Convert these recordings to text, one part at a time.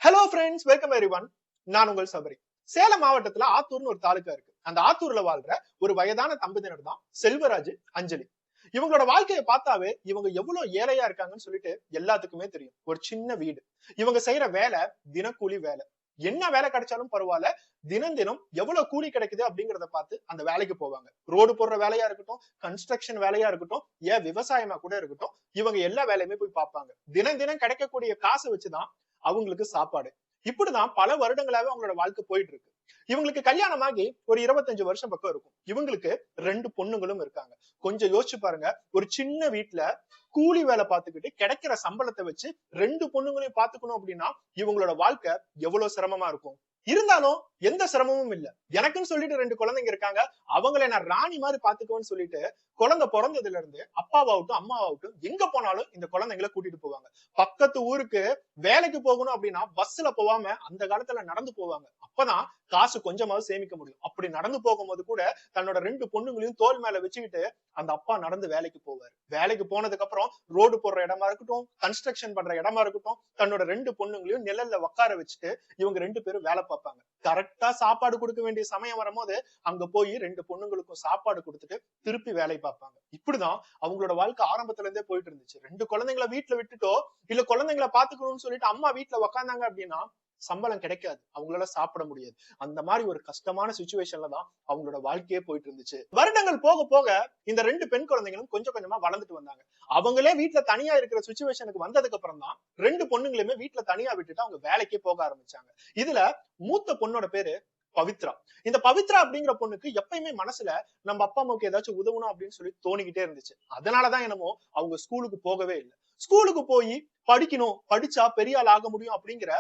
Hello friends, welcome everyone. நான் உங்கள் சபரி. சேலம் மாவட்டத்துல ஆத்தூர்னு ஒரு தாலுகா இருக்கு. அந்த ஆத்தூர்ல வாழ்ற ஒரு வயதான தம்பதியினர் தான் செல்வராஜ், அஞ்சலி. இவங்களோட வாழ்க்கையை பார்த்தாவே இவங்க எவ்வளவு ஏழையா இருக்காங்கன்னு சொல்லிட்டு எல்லாத்துக்குமே தெரியும். ஒரு சின்ன வீடு, இவங்க செய்யற வேலை தினக்கூலி வேலை. என்ன வேலை கிடைச்சாலும் பரவாயில்ல, தினம் தினம் எவ்வளவு கூலி கிடைக்குது அப்படிங்கறத பார்த்து அந்த வேலைக்கு போவாங்க. ரோடு போடுற வேலையா இருக்கட்டும், கன்ஸ்ட்ரக்ஷன் வேலையா இருக்கட்டும், ஏன் விவசாயமா கூட இருக்கட்டும், இவங்க எல்லா வேலையுமே போய் பார்ப்பாங்க. தினம் தினம் கிடைக்கக்கூடிய காசை வச்சுதான் அவங்களுக்கு சாப்பாடு. இப்படிதான் பல வருடங்களாவே அவங்களோட வாழ்க்கை போயிட்டு இருக்கு. இவங்களுக்கு கல்யாணமாகி ஒரு 25 வருஷம் பக்கம் இருக்கும். இவங்களுக்கு 2 பொண்ணுங்களும் இருக்காங்க. கொஞ்சம் யோசிச்சு பாருங்க, ஒரு சின்ன வீட்டுல கூலி வேலை பார்த்துக்கிட்டு கிடைக்கிற சம்பளத்தை வச்சு 2 பொண்ணுங்களையும் பாத்துக்கணும் அப்படின்னா இவங்களோட வாழ்க்கை எவ்வளவு சிரமமா இருக்கும். இருந்தாலும் எந்த சிரமமும் இல்ல. எனக்குன்னு சொல்லிட்டு 2 குழந்தைங்க இருக்காங்க, அவங்களை நான் ராணி மாதிரி பாத்துக்குவேன்னு சொல்லிட்டு குழந்தை பிறந்ததுல இருந்து அப்பாவாகட்டும் அம்மாவாகட்டும் எங்க போனாலும் இந்த குழந்தைங்களை கூட்டிட்டு போவாங்க. பக்கத்து ஊருக்கு வேலைக்கு போகணும் அப்படின்னா பஸ்ல போவாம அந்த காலத்துல நடந்து போவாங்க. அப்பதான் காசு கொஞ்சமாவது சேமிக்க முடியும். அப்படி நடந்து போகும்போது கூட தன்னோட 2 பொண்ணுங்களையும் தோல் மேல வச்சுக்கிட்டு அந்த அப்பா நடந்து வேலைக்கு போவாரு. வேலைக்கு போனதுக்கு அப்புறம் ரோடு போடுற இடமா இருக்கட்டும், கன்ஸ்ட்ரக்ஷன் பண்ற இடமா இருக்கட்டும், தன்னோட 2 பொண்ணுங்களையும் நிழல்ல உட்கார வச்சுட்டு இவங்க 2 பேரும் வேலை பார்ப்பாங்க. கரெக்டா சாப்பாடு கொடுக்க வேண்டிய சமயம் வரும்போது அங்க போய் 2 பொண்ணுங்களுக்கும் சாப்பாடு கொடுத்துட்டு திருப்பி வேலை பார்ப்பாங்க. இப்படிதான் அவங்களோட வாழ்க்கை ஆரம்பத்துல இருந்தே போயிட்டு இருந்துச்சு. 2 குழந்தைங்களை வீட்டுல விட்டுட்டோ இல்ல குழந்தைங்களை பாத்துக்கணும்னு சொல்லிட்டு அம்மா வீட்டுல உக்காந்தாங்க அப்படின்னா சம்பளம் கிடைக்காது, அவங்களால சாப்பிட முடியாது. அந்த மாதிரி ஒரு கஷ்டமான சிச்சுவேஷன்ல தான் அவங்களோட வாழ்க்கையே போயிட்டு இருந்துச்சு. வருடங்கள் போக போக இந்த 2 பெண் குழந்தைகளும் கொஞ்சம் கொஞ்சமா வளர்ந்துட்டு வந்தாங்க. அவங்களே வீட்டுல தனியா இருக்கிற சிச்சுவேஷனுக்கு வந்ததுக்கு அப்புறம் தான் 2 பொண்ணுங்களுமே வீட்டுல தனியா விட்டுட்டு அவங்க வேலைக்கே போக ஆரம்பிச்சாங்க. இதுல மூத்த பொண்ணோட பேரு பவித்ரா. இந்த பவித்ரா அப்படிங்கிற பொண்ணுக்கு எப்பயுமே மனசுல நம்ம அப்பா அம்மாவுக்கு ஏதாச்சும் உதவணும் அப்படின்னு சொல்லி தோணிக்கிட்டே இருந்துச்சு. அதனாலதான் என்னமோ அவங்க ஸ்கூலுக்கு போகவே இல்லை. ஸ்கூலுக்கு போய் படிக்கணும், படிச்சா பெரிய ஆள் ஆக முடியும் அப்படிங்கிற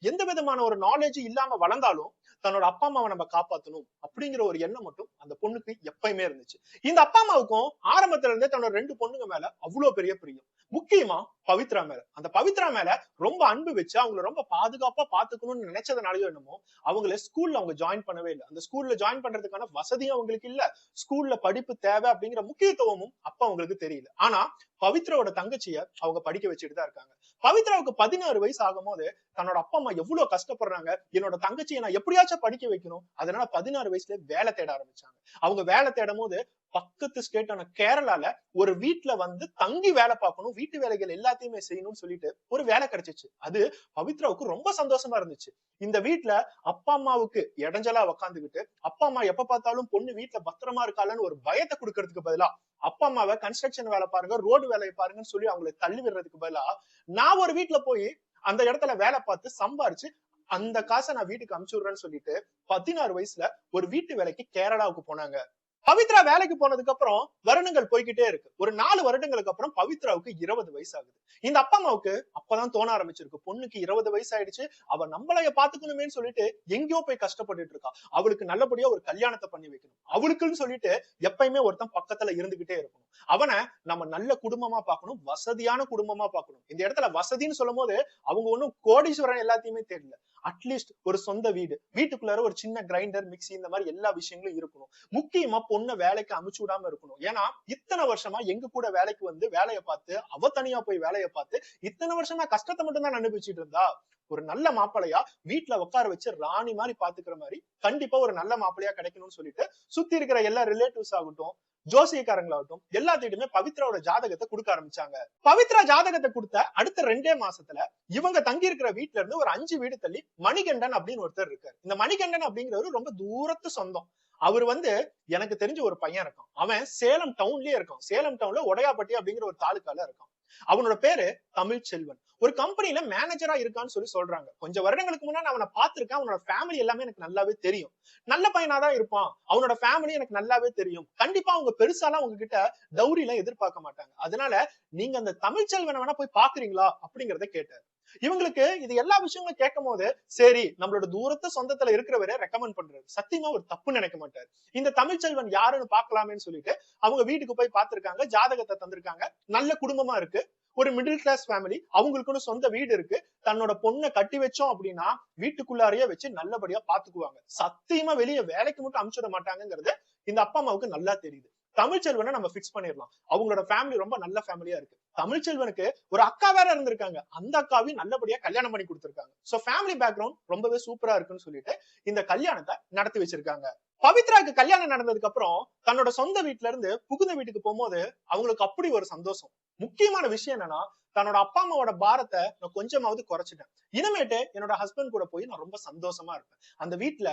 எந்த விதமான ஒரு நாலேஜ் இல்லாம வளர்ந்தாலும் தன்னோட அப்பா அம்மாவை நம்ம காப்பாத்தணும் அப்படிங்கிற ஒரு எண்ணம் மட்டும் அந்த பொண்ணுக்கு எப்பயுமே இருந்துச்சு. இந்த அப்பா அம்மாவுக்கும் ஆரம்பத்துல இருந்தே தன்னோட 2 பொண்ணுங்க மேல அவ்வளவு பெரிய பிரியம். முக்கியமா பவித்ரா மேல. அந்த பவித்ரா மேல ரொம்ப அன்பு வச்சு அவங்களை ரொம்ப பாதுகாப்பா பாத்துக்கணும்னு நினைச்சதுனாலயோ என்னமோ அவங்கள ஸ்கூல்ல அவங்க ஜாயின் பண்ணவே இல்லை. அந்த ஸ்கூல்ல ஜாயின் பண்றதுக்கான வசதியும் அவங்களுக்கு இல்ல, ஸ்கூல்ல படிப்பு தேவை அப்படிங்கிற முக்கியத்துவமும் அப்ப அவங்களுக்கு தெரியல. ஆனா பவித்ராவோட தங்கச்சிய அவங்க படிக்க வச்சுட்டு தான் இருக்காங்க. பவித்ராவுக்கு 16 வயசு ஆகும் போது தன்னோட அப்பா அம்மா எவ்வளவு கஷ்டப்படுறாங்க, என்னோட தங்கச்சியை நான் எப்படியாச்சும் படிக்க வைக்கணும், அதனால 16 வயசுல வேலை தேட ஆரம்பிச்சாங்க. அவங்க வேலை தேடும் போது பக்கத்து ஸ்டேட்டான கேரளால ஒரு வீட்டுல வந்து தங்கி வேலை பார்க்கணும், வீட்டு வேலைகள் எல்லாத்தையுமே செய்யணும்னு சொல்லிட்டு ஒரு வேலை கிடைச்சிச்சு. அது பவித்ராவுக்கு ரொம்ப சந்தோஷமா இருந்துச்சு. இந்த வீட்டுல அப்பா அம்மாவுக்கு இடைஞ்சலா உக்காந்துக்கிட்டு அப்பா அம்மா எப்ப பார்த்தாலும் பொண்ணு வீட்டுல பத்திரமா இருக்காளன்னு ஒரு பயத்தை கொடுக்கறதுக்கு பதிலா அப்பா அம்மாவை கன்ஸ்ட்ரக்ஷன் வேலை பாருங்க, ரோடு வேலையை பாருங்கன்னு சொல்லி அவங்களை தள்ளி விடுறதுக்கு பதிலா நான் ஒரு வீட்டுல போய் அந்த இடத்துல வேலை பார்த்து சம்பாரிச்சு அந்த காசை நான் வீட்டுக்கு அனுப்பிச்சு விடுறேன்னு சொல்லிட்டு 16 வயசுல ஒரு வீட்டு வேலைக்கு கேரளாவுக்கு போனாங்க. பவித்ரா வேலைக்கு போனதுக்கு அப்புறம் வருடங்கள் போய்கிட்டே இருக்கு. ஒரு 4 வருடங்களுக்கு அப்புறம் பவித்ராவுக்கு 20 வயசு ஆகுது. இந்த அப்பா அம்மாவுக்கு அப்பதான் தோண ஆரம்பிச்சிருக்கு, பொண்ணுக்கு 20 வயசு ஆயிடுச்சு, அவ நம்மளைய பாத்துக்கணுமேன்னு சொல்லிட்டு எங்கேயோ போய் கஷ்டப்பட்டுட்டு இருக்கா, அவளுக்கு நல்லபடியா ஒரு கல்யாணத்தை பண்ணி வைக்கணும், அவளுக்குன்னு சொல்லிட்டு எப்பயுமே ஒருத்தன் பக்கத்துல இருந்துகிட்டே இருக்கணும், அவனை நம்ம நல்ல குடும்பமா பார்க்கணும், வசதியான குடும்பமா பார்க்கணும். இந்த இடத்துல வசதின்னு சொல்லும் போது அவங்க ஒண்ணும் கோடீஸ்வரன் எல்லாத்தையுமே தெரியல. அட்லீஸ்ட் ஒரு சொந்த வீடு, வீட்டுக்குள்ளார ஒரு சின்ன கிரைண்டர், மிக்சி, இந்த மாதிரி எல்லா விஷயங்களும் இருக்கணும். முக்கியமா பொண்ணை வேலைக்கு அமுச்சு விடாம இருக்கணும். ஏன்னா இத்தனை வருஷமா எங்க கூட வேலைக்கு வந்து வேலையை பார்த்து அவ தனியா போய் வேலையை பார்த்து இத்தனை வருஷமா கஷ்டத்தை மட்டும் தான் அனுபவிச்சுட்டு இருந்தா. ஒரு நல்ல மாப்பிளையா வீட்டுல உட்கார வச்சு ராணி மாதிரி பாத்துக்கிற மாதிரி கண்டிப்பா ஒரு நல்ல மாப்பிளையா கிடைக்கணும்னு சொல்லிட்டு சுத்தி இருக்கிற எல்லா ரிலேட்டிவ்ஸ் ஆகட்டும், ஜோசியக்காரங்களாகட்டும் எல்லாத்திட்டுமே பவித்ராவோட ஜாதகத்தை கொடுக்க ஆரம்பிச்சாங்க. பவித்ரா ஜாதகத்தை கொடுத்த அடுத்த 2 மாசத்துல இவங்க தங்கி இருக்கிற வீட்டுல இருந்து ஒரு 5 வீடு தள்ளி மணிகண்டன் அப்படின்னு ஒருத்தர் இருக்காரு. இந்த மணிகண்டன் அப்படிங்கிறவரு ரொம்ப தூரத்து சொந்தம். அவர் வந்து எனக்கு தெரிஞ்ச ஒரு பையன் இருக்கான், அவன் சேலம் டவுன்லயே இருக்கான். சேலம் டவுன்ல உடையாப்பட்டி அப்படிங்கிற ஒரு தாலுக்கால இருக்கான். அவனோட பேரு தமிழ் செல்வன். ஒரு கம்பெனில மேனேஜரா இருக்கான்னு சொல்லி சொல்றாங்க. கொஞ்சம் வருடங்களுக்கு முன்னாடி அவனை பார்த்திருக்கேன். அவனோட ஃபேமிலி எல்லாமே எனக்கு நல்லாவே தெரியும். நல்ல பையனாதான் இருப்பான், அவனோட ஃபேமிலி எனக்கு நல்லாவே தெரியும். கண்டிப்பா அவங்க பெருசாலாம் உங்ககிட்ட டவுரி எல்லாம் எதிர்பார்க்க மாட்டாங்க. அதனால நீங்க அந்த தமிழ் செல்வனை வேணா போய் பாக்குறீங்களா அப்படிங்கறத கேட்டாரு. இவங்களுக்கு இது எல்லா விஷயங்களும் கேட்கும் போது சரி, நம்மளோட தூரத்து சொந்தத்துல இருக்கிறவரை ரெக்கமெண்ட் பண்றாரு, சத்தியமா ஒரு தப்பு நினைக்க மாட்டாரு. இந்த தமிழ்ச்செல்வன் யாருன்னு பாக்கலாமேன்னு சொல்லிட்டு அவங்க வீட்டுக்கு போய் பார்த்திருக்காங்க, ஜாதகத்தை தந்திருக்காங்க. நல்ல குடும்பமா இருக்கு, ஒரு மிடில் கிளாஸ் ஃபேமிலி, அவங்களுக்குன்னு சொந்த வீடு இருக்கு. தன்னோட பொண்ணை கட்டி வச்சோம் அப்படின்னா வீட்டுக்குள்ளாரையே வச்சு நல்லபடியா பாத்துக்குவாங்க, சத்தியமா வெளியே வேலைக்கு மட்டும் அனுப்பிச்சிட மாட்டாங்கிறது இந்த அப்பா அம்மாவுக்கு நல்லா தெரியுது. தமிழ்ச்செல்வனை நம்ம பிக்ஸ் பண்ணிடலாம். அவங்களோட ஃபேமிலி ரொம்ப நல்ல ஃபேமிலியா இருக்கு. தமிழ்ச்செல்வனுக்கு ஒரு அக்கா வேற இருந்திருக்காங்க, அந்த அக்காவையும் நல்லபடியா கல்யாணம் பண்ணி கொடுத்திருக்காங்க. சோ ஃபேமிலி பேக்ரவுண்ட் ரொம்பவே சூப்பரா இருக்குன்னு சொல்லிட்டு இந்த கல்யாணத்தை நடத்தி வச்சிருக்காங்க. பவித்ராக்கு கல்யாணம் நடந்ததுக்கு அப்புறம் தன்னோட சொந்த வீட்டுல இருந்து புகுந்த வீட்டுக்கு போகும்போது அவங்களுக்கு அப்படி ஒரு சந்தோஷம். முக்கியமான விஷயம் என்னன்னா, தன்னோட அப்பா அம்மாவோட பாரத்தை நான் கொஞ்சமாவது குறைச்சிட்டேன். இனிமேட்டு என்னோட ஹஸ்பண்ட் கூட போய் நான் ரொம்ப சந்தோஷமா இருப்பேன். அந்த வீட்டுல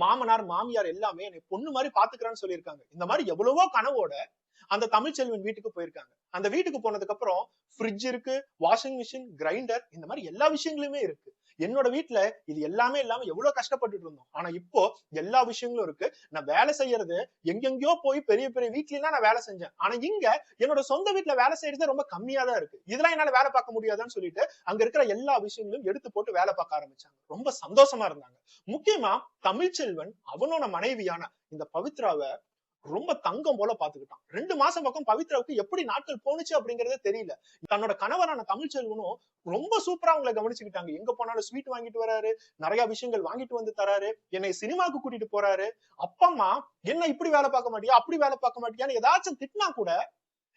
மாமனார் மாமியார் எல்லாமே என்னை பொண்ணு மாதிரி பாத்துக்கிறான்னு சொல்லியிருக்காங்க. இந்த மாதிரி எவ்வளவோ கனவோட அந்த தமிழ்ச்செல்வன் வீட்டுக்கு போயிருக்காங்க. அந்த வீட்டுக்கு போனதுக்கு அப்புறம் ஃப்ரிட்ஜ் இருக்கு, வாஷிங் மிஷின், கிரைண்டர், இந்த மாதிரி எல்லா விஷயங்களுமே இருக்கு. என்னோட வீட்டுல இது எல்லாமே இல்லாம எவ்வளவு கஷ்டப்பட்டுட்டு இருந்தோம். ஆனா இப்போ எல்லா விஷயங்களும் இருக்கு. நான் வேலை செய்யறது எங்கெங்கயோ போய் பெரிய பெரிய வீட்ல நான் வேலை செஞ்சேன். ஆனா இங்க என்னோட சொந்த வீட்டுல வேலை செய்யறது ரொம்ப கம்மியா தான் இருக்கு. இதெல்லாம் என்னால வேலை பார்க்க முடியாதான்னு சொல்லிட்டு அங்க இருக்கிற எல்லா விஷயங்களும் எடுத்து போட்டு வேலை பார்க்க ஆரம்பிச்சாங்க. ரொம்ப சந்தோஷமா இருந்தாங்க. முக்கியமா தமிழ்ச்செல்வன் அவனோட மனைவியான இந்த பவித்ராவை ரொம்ப தங்கம் போல பாத்துக்கிட்டான். 2 மாசம் பக்கம் பவித்ராவுக்கு எப்படி நாட்கள் போனுச்சு அப்படிங்கறதே தெரியல. தன்னோட கணவரான தமிழ்ச்செல்வனும் ரொம்ப சூப்பரா அவங்களை கவனிச்சுக்கிட்டாங்க. எங்க போனாலும் ஸ்வீட் வாங்கிட்டு வராரு, நிறைய விஷயங்கள் வாங்கிட்டு வந்து தராரு, என்னை சினிமாவுக்கு கூட்டிட்டு போறாரு. அப்பா அம்மா என்ன இப்படி வேலை பார்க்க மாட்டியா, அப்படி வேலை பார்க்க மாட்டியான்னு ஏதாச்சும் திட்டினா கூட,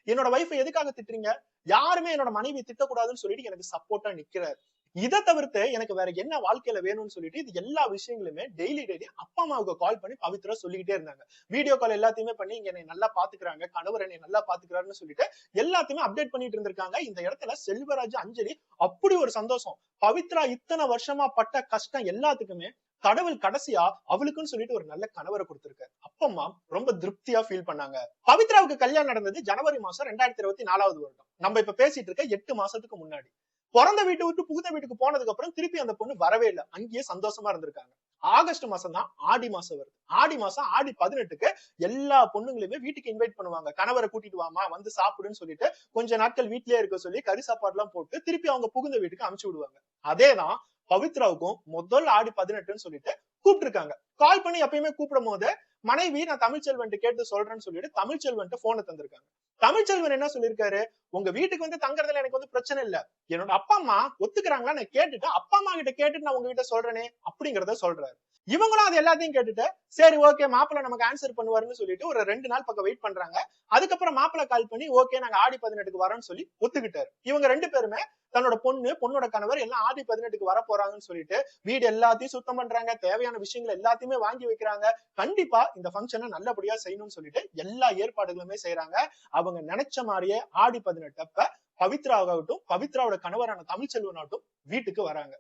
என்னோட வைஃபை எதுக்காக திட்டுறீங்க, யாருமே என்னோட மனைவி திட்டக்கூடாதுன்னு சொல்லிட்டு எனக்கு சப்போர்ட்டா நிக்கிறாரு. இதை தவிர்த்து எனக்கு வேற என்ன வாழ்க்கையில வேணும்னு சொல்லிட்டு இது எல்லா விஷயங்களுமே டெய்லி அப்பா அம்மாவுக்கு கால் பண்ணி பவித்ரா சொல்லிக்கிட்டே இருந்தாங்க. வீடியோ கால் எல்லாத்தையுமே பண்ணி இங்க என்னை நல்லா பாத்துக்கிறாங்க, கணவர் என்னை நல்லா பாத்துக்கிறாருன்னு சொல்லிட்டு எல்லாத்தையுமே அப்டேட் பண்ணிட்டு இருந்திருக்காங்க. இந்த இடத்துல செல்வராஜ் அஞ்சலி அப்படி ஒரு சந்தோஷம். பவித்ரா இத்தனை வருஷமா பட்ட கஷ்டம் எல்லாத்துக்குமே கடவுள் கடைசியா அவளுக்குன்னு சொல்லிட்டு ஒரு நல்ல கணவரை கொடுத்திருக்காரு. அப்பம்மா ரொம்ப திருப்தியா ஃபீல் பண்ணாங்க. பவித்ராவுக்கு கல்யாணம் நடந்தது ஜனவரி மாசம் 2024 வருடம். நம்ம இப்ப பேசிட்டு இருக்க 8 மாசத்துக்கு முன்னாடி. பிறந்த வீட்டை விட்டு புகுந்த வீட்டுக்கு போனதுக்கு அப்புறம் திருப்பி அந்த பொண்ணு வரவே இல்லை. அங்கேயே சந்தோஷமா இருந்திருக்காங்க. ஆகஸ்ட் மாசம் தான் ஆடி மாசம் வருது. ஆடி மாசம் ஆடி 18க்கு எல்லா பொண்ணுங்களுமே வீட்டுக்கு இன்வைட் பண்ணுவாங்க. கணவரை கூட்டிட்டு வாமா வந்து சாப்பிடுன்னு சொல்லிட்டு கொஞ்ச நாட்கள் வீட்லயே இருக்க சொல்லி கறி சாப்பாடு எல்லாம் போட்டு திருப்பி அவங்க புகுந்த வீட்டுக்கு அனுப்பிச்சு விடுவாங்க. அதேதான் பவித்ராவுக்கும் முதல் ஆடி 18ன்னு சொல்லிட்டு கூப்பிட்டு இருக்காங்க. கால் பண்ணி எப்பயுமே கூப்பிடும் போது மனைவி நான் தமிழ்ச்செல்வன் கேட்டு சொல்றேன்னு சொல்லிட்டு தமிழ்ச்செல்வன் போனை தந்திருக்காங்க. தமிழ்ச்செல்வன் என்ன சொல்லியிருக்காரு, உங்க வீட்டுக்கு வந்து தங்குறதுல எனக்கு வந்து பிரச்சனை இல்ல, என்னோட அப்பா அம்மா ஒத்துக்கிறாங்களா நான் கேட்டுட்டு அப்பா அம்மா கிட்ட கேட்டுட்டு நான் உங்ககிட்ட சொல்றேனே அப்படிங்கறத சொல்றாரு. இவங்களும் அது எல்லாத்தையும் கேட்டுட்டு சரி ஓகே மாப்பிள்ள நமக்கு ஆன்சர் பண்ணுவாருன்னு சொல்லிட்டு ஒரு 2 நாள் பக்கம் வெயிட் பண்றாங்க. அதுக்கப்புறம் மாப்பிள்ள கால் பண்ணி ஓகே நாங்க ஆடி 18க்கு வரோம்னு சொல்லி ஒத்துக்கிட்டாரு. இவங்க 2 பேருமே தன்னோட பொண்ணோட கணவர் எல்லாம் ஆடி 18க்கு வர போறாங்கன்னு சொல்லிட்டு வீடு எல்லாத்தையும் சுத்தம் பண்றாங்க, தேவையான விஷயங்கள் எல்லாத்தையுமே வாங்கி வைக்கிறாங்க. கண்டிப்பா இந்த ஃபங்க்ஷனை நல்லபடியா செய்யணும்னு சொல்லிட்டு எல்லா ஏற்பாடுகளுமே செய்யறாங்க. அவங்க நினைச்ச மாதிரியே ஆடி 18 அப்ப பவித்ராவாகட்டும் பவித்ராவோட கணவரான தமிழ்ச்செல்வனாகட்டும் வீட்டுக்கு வராங்க.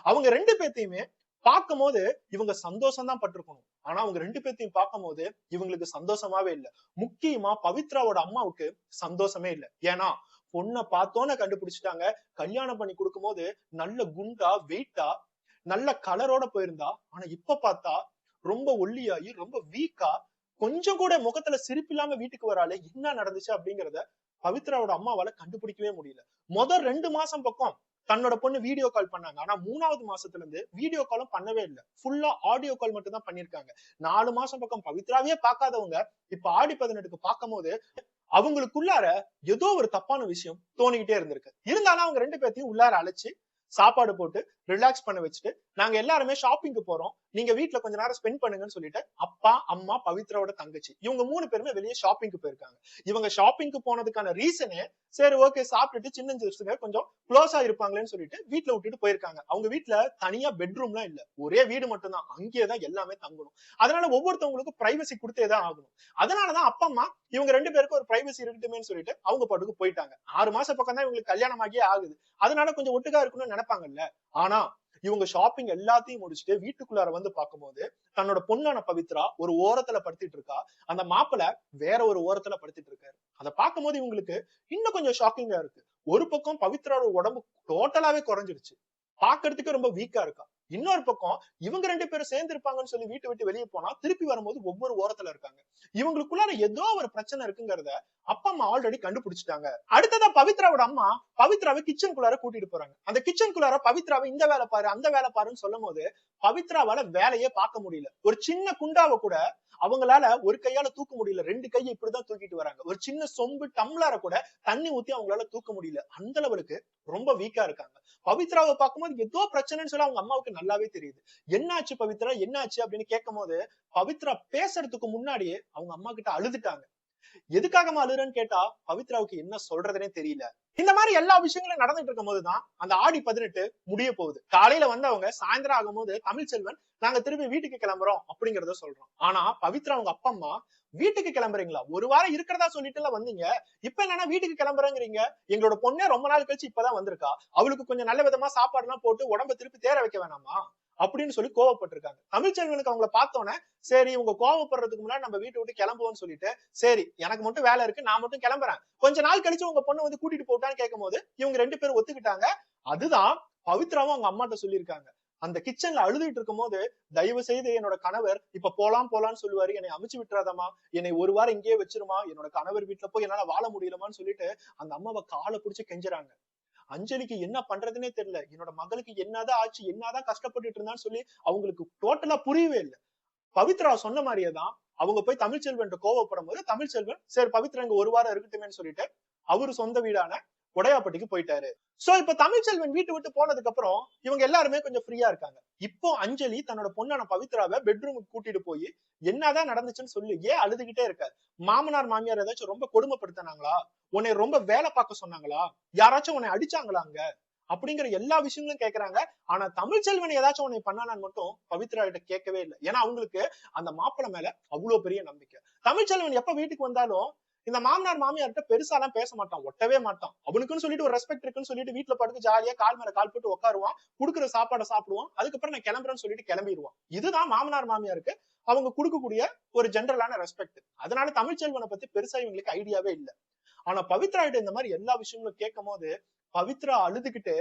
அவங்க 2 பேத்தையுமே பார்க்கும் போது இவங்க சந்தோஷம் தான் பட்டிருக்கணும். ஆனா அவங்க 2 பேத்தையும் பார்க்கும் போது இவங்களுக்கு சந்தோஷமாவே இல்ல. முக்கியமா பவித்ராவோட அம்மாவுக்கு சந்தோஷமே இல்ல. ஏன்னா பொண்ணை பார்த்தோன்னு கண்டுபிடிச்சிட்டாங்க. கல்யாணம் பண்ணி கொடுக்கும் போது நல்ல குண்டா வெயிட்டா நல்ல கலரோட போயிருந்தா, ஆனா இப்ப பார்த்தா ரொம்ப ஒல்லியாகி ரொம்ப வீக்கா கொஞ்சம் கூட முகத்துல சிரிப்பு இல்லாம வீட்டுக்கு வராலே என்ன நடந்துச்சு அப்படிங்கறத பவித்ராவோட அம்மாவால கண்டுபிடிக்கவே முடியல. முதல் 2 மாசம் பக்கம் தன்னோட பொண்ணு வீடியோ கால் பண்ணாங்க. ஆனா 3வது மாசத்துல இருந்து வீடியோ காலும் பண்ணவே இல்லை. ஃபுல்லா ஆடியோ கால் மட்டும் தான் பண்ணிருக்காங்க. 4 மாசம் பக்கம் பவித்ராவே பார்க்காதவங்க இப்ப ஆடி 18க்கு பார்க்கும் போது அவங்களுக்குள்ளார ஏதோ ஒரு தப்பான விஷயம் தோணிக்கிட்டே இருந்திருக்கு. இருந்தாலும் அவங்க 2 பேர்த்தையும் உள்ளார அழைச்சு சாப்பாடு போட்டு ரிலாக்ஸ் பண்ண வச்சுட்டு நாங்க எல்லாருமே ஷாப்பிங்க்கு போறோம், நீங்க வீட்டுல கொஞ்ச நேரம் ஸ்பெண்ட் பண்ணுங்கன்னு சொல்லிட்டு அப்பா அம்மா பவித்ராவோட தங்கச்சி இவங்க 3 பேருமே வெளியே ஷாப்பிங்க்கு போயிருக்காங்க. இவங்க ஷாப்பிங்க்கு போனதுக்கான ரீசனே சரி ஓகே சாப்பிட்டுட்டு சின்ன கொஞ்சம் க்ளோஸா இருப்பாங்களேன்னு சொல்லிட்டு வீட்டுல விட்டுட்டு போயிருக்காங்க. அவங்க வீட்டுல தனியா பெட்ரூம்லாம் இல்ல, ஒரே வீடு மட்டும் தான். அங்கேயேதான் எல்லாமே தங்கணும். அதனால ஒவ்வொருத்தவங்களுக்கும் பிரைவசி கொடுத்தேதான் ஆகணும். அதனாலதான் அப்பா அம்மா இவங்க 2 பேருக்கும் ஒரு பிரைவசி இருக்கட்டுமேன்னு சொல்லிட்டு அவங்க பாட்டுக்கு போயிட்டாங்க. 6 மாசம் பக்கம் தான் இவங்களுக்கு கல்யாணம் ஆகியே ஆகுது. அதனால கொஞ்சம் ஒட்டுக்கா இருக்கணும்னு நினைப்பாங்கல்ல. ஆனா இவங்க ஷாப்பிங் எல்லாத்தையும் முடிச்சுட்டு வீட்டுக்குள்ளார வந்து பார்க்கும்போது தன்னோட பொண்ணான பவித்ரா ஒரு ஓரத்துல படுத்திட்டு இருக்கா, அந்த மாப்பிள்ள வேற ஒரு ஓரத்துல படுத்திட்டு இருக்காரு. அதை பார்க்கும் போது இவங்களுக்கு இன்னும் கொஞ்சம் ஷாக்கிங்கா இருக்கு. ஒரு பக்கம் பவித்ராவோட உடம்பு டோட்டலாவே குறைஞ்சிருச்சு, பாக்குறதுக்கு ரொம்ப வீக்கா இருக்கா. இன்னொரு பக்கம் இவங்க 2 பேரும் சேர்ந்து இருப்பாங்கன்னு சொல்லி வீட்டை விட்டு வெளியே போனா திருப்பி வரும்போது ஒவ்வொரு ஓரத்துல இருக்காங்க. இவங்களுக்குள்ளார ஏதோ ஒரு பிரச்சனை இருக்குங்கிறத அப்பா அம்மா ஆல்ரெடி கண்டுபிடிச்சிட்டாங்க. அடுத்ததா பவித்ராவோட அம்மா பவித்ராவை கிச்சனுக்குள்ளார கூட்டிட்டு போறாங்க. அந்த கிச்சனுக்குள்ளார பவித்ராவை இந்த வேலை பாரு அந்த வேலை பாருன்னு சொல்லும் போது பவித்ராவால வேலையே பார்க்க முடியல. ஒரு சின்ன குண்டாவை கூட அவங்களால ஒரு கையால தூக்க முடியல, 2 கையை இப்படிதான் தூக்கிட்டு வராங்க. ஒரு சின்ன சொம்பு டம்ளரை கூட தண்ணி ஊத்தி அவங்களால தூக்க முடியல. அந்த லெவலுக்கு ரொம்ப வீக்கா இருக்காங்க. பவித்ராவை பார்க்கும்போது ஏதோ பிரச்சனைன்னு சொல்லி அவங்க அம்மாவுக்கு நல்லாவே தெரியுது. என்னாச்சு பவித்ரா என்னாச்சு அப்படின்னு கேட்கும் போது பவித்ரா பேசுறதுக்கு முன்னாடியே அவங்க அம்மா கிட்ட அழுதுட்டாங்க. எதுக்காக அழுறன்னு கேட்டா பவித்ராவுக்கு என்ன சொல்றதுனே தெரியல. இந்த மாதிரி எல்லா விஷயங்களும் நடந்துட்டு இருக்கும் போதுதான் அந்த ஆடி 18 முடிய போகுது. காலையில வந்து அவங்க சாயந்தரம் ஆகும்போது தமிழ்ச்செல்வன் நாங்க திரும்பி வீட்டுக்கு கிளம்புறோம் அப்படிங்கறத சொல்றோம். ஆனா பவித்ரா அவங்க அப்பா அம்மா வீட்டுக்கு கிளம்புறீங்களா, ஒரு வாரம் இருக்கிறதா சொல்லிட்டு வந்தீங்க, இப்ப என்னன்னா வீட்டுக்கு கிளம்புறேங்கிறீங்க, எங்களோட பொண்ணே ரொம்ப நாள் கழிச்சு இப்பதான் வந்திருக்கா, அவளுக்கு கொஞ்சம் நல்ல விதமா சாப்பாடு எல்லாம் போட்டு உடம்ப திருப்பி தேர வைக்க வேணாமா அப்படின்னு சொல்லி கோவப்பட்டிருக்காங்க. தமிழ்ச்செல்வனுக்கு அவங்கள பார்த்தோன்னே சரி இவங்க கோவப்படுறதுக்கு முன்னாடி நம்ம வீட்டை விட்டு கிளம்புவோம்னு சொல்லிட்டு, சரி எனக்கு மட்டும் வேலை இருக்கு நான் மட்டும் கிளம்புறேன், கொஞ்ச நாள் கழிச்சு உங்க பொண்ணு வந்து கூட்டிட்டு போட்டான்னு கேட்கும் போது இவங்க 2 பேரும் ஒத்துக்கிட்டாங்க. அதுதான் பவித்ராவும் அவங்க அம்மாட்ட சொல்லியிருக்காங்க. அந்த கிச்சன்ல அழுதுட்டு இருக்கும் போது தயவு செய்து என்னோட கணவர் இப்ப போலான்னு சொல்லுவாரு, என்னை அமுச்சு விட்டுறாதமா, என்னை ஒரு வாரம் இங்கேயே வச்சிருமா, என்னோட கணவர் வீட்டுல போய் என்னால வாழ முடியலமான்னு சொல்லிட்டு அந்த அம்மாவை காலை பிடிச்சு கெஞ்சுறாங்க. அஞ்சலிக்கு என்ன பண்றதுன்னே தெரியல, என்னோட மகளுக்கு என்னதான் ஆச்சு, என்னதான் கஷ்டப்பட்டுட்டு இருந்தான்னு சொல்லி அவங்களுக்கு டோட்டலா புரியவே இல்லை. பவித்ரா சொன்ன மாதிரியேதான் அவங்க போய் தமிழ்ச்செல்வன் கோவப்படும் போது தமிழ்ச்செல்வன் சரி பவித்ரா இங்க ஒரு வாரம் இருக்கட்டுமேன்னு சொல்லிட்டு அவரு சொந்த வீடான உடையாப்பட்டிக்கு போயிட்டாரு. சோ இப்ப தமிழ்ச்செல்வன் வீட்டு விட்டு போனதுக்கு அப்புறம் இவங்க எல்லாருமே கொஞ்சம் ஃப்ரீயா இருக்காங்க. இப்போ அஞ்சலி தன்னோட பொண்ணான பவித்ராவை பெட்ரூமுக்கு கூட்டிட்டு போய் என்னதான் நடந்துச்சுன்னு சொல்லி ஏன் அழுதுகிட்டே இருக்க, மாமனார் மாமியார் ஏதாச்சும் ரொம்ப கொடுமைப்படுத்தினாங்களா, உன்னை ரொம்ப வேலை பார்க்க சொன்னாங்களா, யாராச்சும் உன்னை அடிச்சாங்களாங்க அப்படிங்கிற எல்லா விஷயங்களும் கேக்குறாங்க. ஆனா தமிழ்ச்செல்வன் ஏதாச்சும் உன்னை பண்ணானான்னு மட்டும் பவித்ரா கிட்ட கேட்கவே இல்லை. ஏன்னா அவங்களுக்கு அந்த மாப்பிள்ளை மேல அவ்வளவு பெரிய நம்பிக்கை. தமிழ்ச்செல்வன் எப்ப வீட்டுக்கு வந்தாலும் இந்த மாமனார் மாமியார்கிட்ட பெருசா எல்லாம் பேச மாட்டான், ஒட்டவே மாட்டான். அவனுக்குன்னு சொல்லிட்டு ஒரு ரெஸ்பெக்ட் இருக்குன்னு சொல்லிட்டு வீட்டுல படுத்து ஜாலியா கால் மேல கால் போட்டு உட்காருவான், குடுக்குற சாப்பாடை சாப்பிடுவான், அதுக்கப்புறம் நான் கிளம்புறேன்னு சொல்லிட்டு கிளம்பிடுவான். இதுதான் மாமனார் மாமியாருக்கு அவங்க கொடுக்கக்கூடிய ஒரு ஜென்ரலான ரெஸ்பெக்ட். அதனால தமிழ்ச்செல்வனை பத்தி பெருசா இவங்களுக்கு ஐடியாவே இல்லை. ஆனா பவித்ரா கிட்ட இந்த மாதிரி எல்லா விஷயங்களும் கேட்கும் போது பவித்ரா அழுதுகிட்டு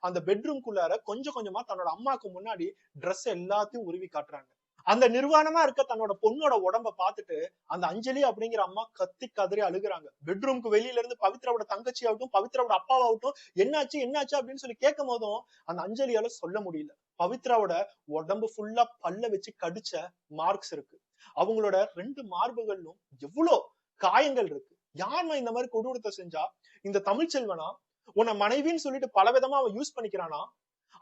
அந்த பெட்ரூம்குள்ளார கொஞ்சம் கொஞ்சமா தன்னோட அம்மாக்கு முன்னாடி ட்ரெஸ் எல்லாத்தையும் உருவி காட்டுறாங்க. அந்த நிர்வாணமா இருக்க தன்னோட பொண்ணோட உடம்ப பார்த்துட்டு அந்த அஞ்சலி அப்படிங்கிற அம்மா கத்தி கதறி அழுகுறாங்க. பெட்ரூம்க்கு வெளியில இருந்து பவித்ராவோட தங்கச்சி ஆகட்டும் பவித்ராவோட அப்பாவாகட்டும் என்னாச்சு என்னாச்சு அப்படின்னு சொல்லி கேட்கும் போதும் அந்த அஞ்சலியால சொல்ல முடியல. பவித்ராவோட உடம்பு ஃபுல்லா பல்ல வச்சு கடிச்ச மார்க்ஸ் இருக்கு. அவங்களோட 2 மார்புகளிலும் எவ்வளவு காயங்கள் இருக்கு. யாருமா இந்த மாதிரி கொடூரத்தை செஞ்சா? இந்த தமிழ்ச்செல்வனா? உன்னை மனைவின்னு சொல்லிட்டு பல விதமா அவன் யூஸ் பண்ணிக்கிறானா?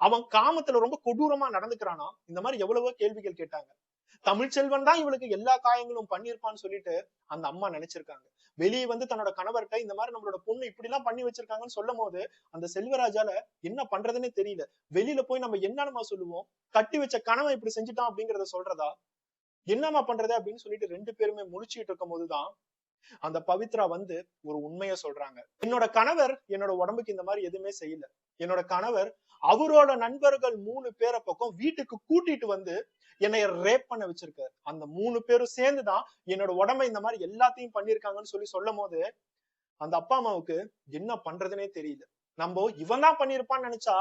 அவன் காமத்துல ரொம்ப கொடூரமா நடந்துக்கிறானா? இந்த மாதிரி எவ்வளவோ கேள்விகள் கேட்டாங்க. தமிழ்ச்செல்வன் தான் இவளுக்கு எல்லா காயங்களும் பண்ணிருப்பான்னு சொல்லிட்டு அந்த அம்மா நினைச்சிருக்காங்க. வெளியே வந்து தன்னோட கணவர்கிட்ட இந்த மாதிரி நம்மளோட பொண்ணு இப்படி எல்லாம் பண்ணி வச்சிருக்காங்கன்னு சொல்லும் போது அந்த செல்வராஜால என்ன பண்றதுன்னே தெரியல. வெளியில போய் நம்ம என்னமா சொல்லுவோம், கட்டி வச்ச கணவன் இப்படி செஞ்சுட்டான் அப்படிங்கறத சொல்றதா, என்னமா பண்றது அப்படின்னு சொல்லிட்டு 2 பேருமே முழிச்சுட்டு இருக்கும் போதுதான் அந்த பவித்ரா வந்து ஒரு உண்மையை சொல்றாங்க. என்னோட கணவர் என்னோட உடம்புக்கு இந்த மாதிரி எதுவுமே செய்யல. என்னோட கணவர் அவரோட நண்பர்கள் 3 பேரை பக்கம் வீட்டுக்கு கூட்டிட்டு வந்து என்னைய ரேப் பண்ண வச்சிருக்காரு. அந்த 3 பேரும் சேர்ந்துதான் என்னோட உடம்பை இந்த மாதிரி எல்லாத்தையும் பண்ணிருக்காங்கன்னு சொல்லி சொல்லும் போது அந்த அப்பா அம்மாவுக்கு என்ன பண்றதுனே தெரியல. நம்ம இவன் தான் பண்ணிருப்பான்னு நினைச்சா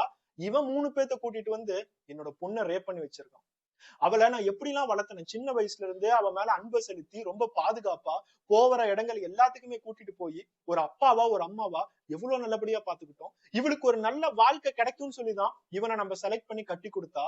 இவன் 3 பேர்த்த கூட்டிட்டு வந்து என்னோட பொண்ணை ரேப் பண்ணி வச்சிருக்கான். அவளை நான் எப்படி எல்லாம் வளர்த்தேன், சின்ன வயசுல இருந்தே அவ மேல அன்பை செலுத்தி ரொம்ப பாதுகாப்பா போகிற இடங்கள் எல்லாத்துக்குமே கூட்டிட்டு போய் ஒரு அப்பாவா ஒரு அம்மாவா எவ்வளவு நல்லபடியா பாத்துக்கிட்டோம். இவளுக்கு ஒரு நல்ல வாழ்க்கை கிடைக்கும்னு சொல்லிதான் இவனை நம்ம செலக்ட் பண்ணி கட்டி கொடுத்தா,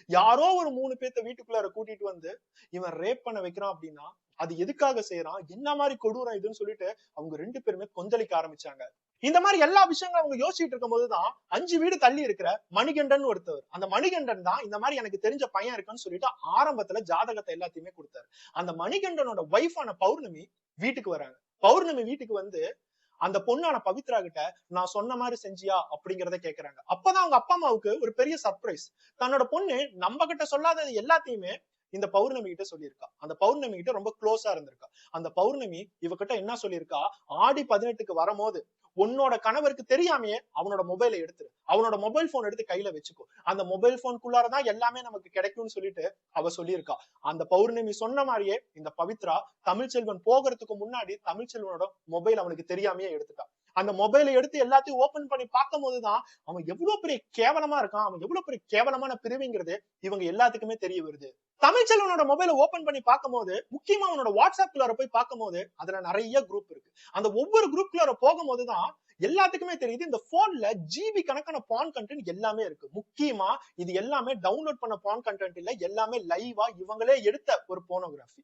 யாரோ ஒரு 3 பேர்த்த வீட்டுக்குள்ளார கூட்டிட்டு வந்து இவன் ரேப் பண்ண வைக்கிறான் அப்படின்னா அது எதுக்காக செய்யறான், என்ன மாதிரி கொடூரம் இதுன்னு சொல்லிட்டு அவங்க 2 பேருமே கொந்தளிக்க ஆரம்பிச்சாங்க. இந்த மாதிரி எல்லா விஷயங்களும் அவங்க யோசிச்சுட்டு இருக்கும் போதுதான் 5 வீடு தள்ளி இருக்கிற மணிகண்டன் ஒருத்தவர், அந்த மணிகண்டன் தான் இந்த மாதிரி எனக்கு தெரிஞ்ச பையன் இருக்குன்னு சொல்லிட்டு ஆரம்பத்துல ஜாதகத்தை எல்லாத்தையுமே கொடுத்தாரு. அந்த மணிகண்டனோட வைஃபான பௌர்ணமி வீட்டுக்கு வராங்க. பௌர்ணமி வீட்டுக்கு வந்து அந்த பொண்ணான பவித்ரா கிட்ட நான் சொன்ன மாதிரி செஞ்சியா அப்படிங்கறத கேக்குறாங்க. அப்பதான் அவங்க அப்பா அம்மாவுக்கு ஒரு பெரிய சர்ப்ரைஸ். தன்னோட பொண்ணு நம்ம கிட்ட சொல்லாதது எல்லாத்தையுமே இந்த பௌர்ணமி கிட்ட சொல்லியிருக்கா. அந்த பௌர்ணமி கிட்ட ரொம்ப க்ளோஸா இருந்திருக்கா. அந்த பௌர்ணமி இவகிட்ட என்ன சொல்லியிருக்கா, ஆடி 18க்கு வரும்போது உன்னோட கணவருக்கு தெரியாமையே அவனோட மொபைலை எடுத்துரு, அவனோட மொபைல் போன் எடுத்து கையில வச்சுக்கோ, அந்த மொபைல் போனுக்குள்ளாரதான் எல்லாமே நமக்கு கிடைக்கும்னு சொல்லிட்டு அவ சொல்லியிருக்கா. அந்த பௌர்ணமி சொன்ன மாதிரியே இந்த பவித்ரா தமிழ்ச்செல்வன் போகிறதுக்கு முன்னாடி தமிழ்ச்செல்வனோட மொபைல் அவனுக்கு தெரியாமையே எடுத்துட்டான். அந்த மொபைலை எடுத்து எல்லாத்தையும் ஓபன் பண்ணி பார்க்கும் போதுதான் அவன் எவ்வளவு பெரிய கேவலமா இருக்கான், அவன் எவ்வளவு பெரிய கேவலமான பிரிவுங்கிறது இவங்க எல்லாத்துக்குமே தெரிய வருது. தமிழ்ச்செல்வனோட மொபைலை ஓபன் பண்ணி பார்க்கும் போது முக்கியமா அவனோட வாட்ஸ்அப்குள்ளார போய் பார்க்கும் போது அதுல நிறைய குரூப் இருக்கு. அந்த ஒவ்வொரு குரூப்குள்ளார போகும்போதுதான் எல்லாத்துக்குமே தெரியுது இந்த போன்ல ஜிபி கணக்கான பான் கண்டென்ட் எல்லாமே இருக்கு. முக்கியமா இது எல்லாமே டவுன்லோட் பண்ண பான் கண்டென்ட் இல்ல, எல்லாமே லைவா இவங்களே எடுத்த ஒரு போனோகிராஃபி.